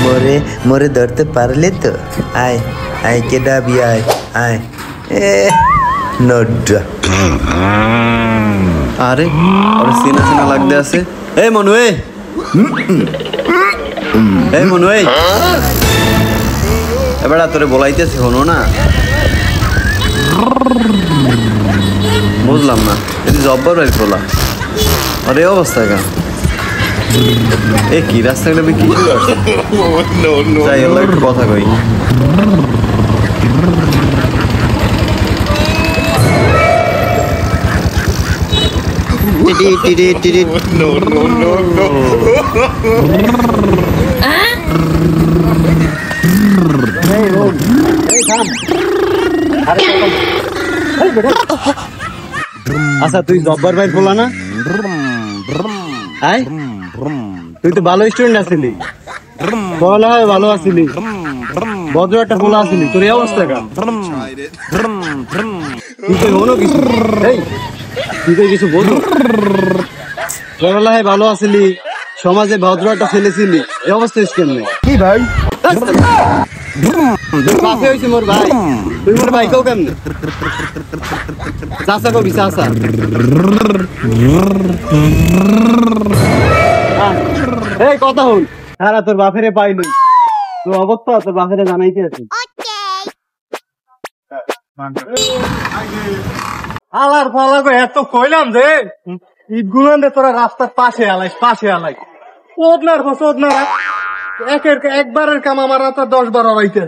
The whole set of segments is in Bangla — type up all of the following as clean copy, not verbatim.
মোরে মোরে ধরতে পারলে তো? আয় আয় কেডাবি আয় আয় এ নড্ডা। আরে ওর সিনা সিনা লাগতে আছে। এই মনু এই মনু এই এবার তোরে বলাইতেছি হনো না, বুঝলাম না এটি জব্বর ভাই বলা আরে অবস্থা কেন এ কি রাস্তাটা কি যাই হলো একটু কথা কই। আচ্ছা তুই জব্বর ভাই বলা না, তুই তো ভালো স্টুডেন্ট আসিলি, পড়ালেখায় ভালো আসিলি, ভদ্র একটা পোলা আসিলি, তোর এই অবস্থা কেন? তুই তো হলো কিছু তুই তো কিছু বলো, পড়ালেখায় ভালো আসিলি, সমাজে ভদ্র একটা ছেলে ছিলি, এই অবস্থা কেন কি ভাই? পাশে হয়েছে মোর ভাই, তুই মোর ভাই কেউ কেমনে চাষা কবি চাষা এই কথা হল। হ্যাঁ তোর বাপেরে পাইলি, তোর অবস্থা তোর বাপেরে জানাইতে আছে। আলার ফালা এত কইলাম যে ইট গুলান তোরা রাস্তার পাশে আলাই ওদনার ওদনারা একবারের কাম আমার 10 বার হইতে।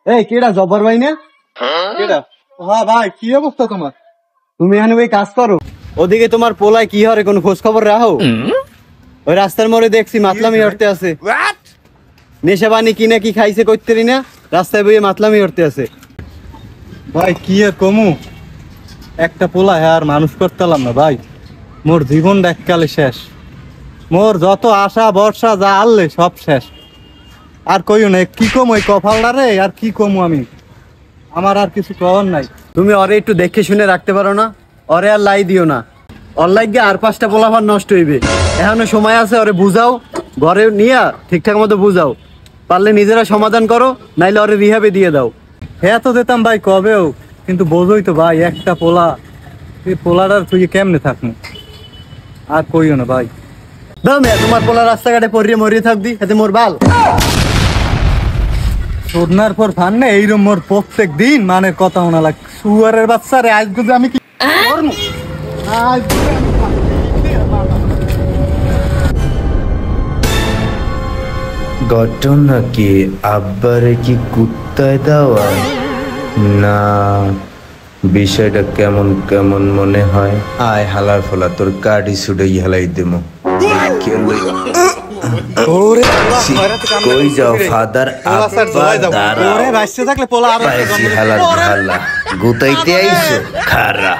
এই কেডা জব্বর ভাই না? কেডা? হ্যাঁ ভাই কি অবস্থা তোমার? তুমি এখানে ওই কাজ করো, ওদিকে তোমার পোলায় কি হরে কোন খোঁজ খবর রাখো? ওই রাস্তার মোড়ে দেখছি মাতলামি হরতে আছে, নেশা পানি কিনা কি খাইছে করতে না, রাস্তায় বইয়ে মাতলামি হরতে আছে। ভাই কি আর কমু, একটা পোলা আর মানুষ করতাম না ভাই, মোর জীবনটা এককালে শেষ, মোর যত আশা ভরসা যা আনলে সব শেষ। আর কইও না কি কম ওই কপালটা রে, আর কি কমু আমি, আমার আর কিছু করার নাই। তুমি ওরে একটু দেখে শুনে রাখতে পারো না? ওরে আর লাই দিও না, ওর লাগিয়ে আর 5টা পোলাপান নষ্ট হইবে। এখনো সময় আছে, ওরে বুঝাও, ঘরে নিয়ে ঠিকঠাক মতো বুঝাও, পারলে নিজেরা সমাধান করো, নাইলে ওরে রিহাবে দিয়ে দাও। হ্যাঁ তো দিতাম ভাই কবেও, কিন্তু বোঝোই তো ভাই একটা পোলা, এই পোলাটার তুই কেমনে থাকবো, আর কইও না ভাই। দাও মেয়ে তোমার পোলা রাস্তাঘাটে পড়িয়ে মরিয়ে থাকবি, এতে মোর বাল শোধনার পর ফান না এইরকম মোর প্রত্যেক দিন মানের কথা শোনা লাগে। শুয়ারের বাচ্চা রে, আজ যদি আমি কি করবো, ঘটনা কি আব্বারে কি কুত্তায় দেওয়া না? বিষয়টা কেমন কেমন মনে হয়। আয় হালার ফলা তোর কাটি ছুটে হেলাই দেবো। কই যাও ফাদার গুতাইতে আইসো খারা।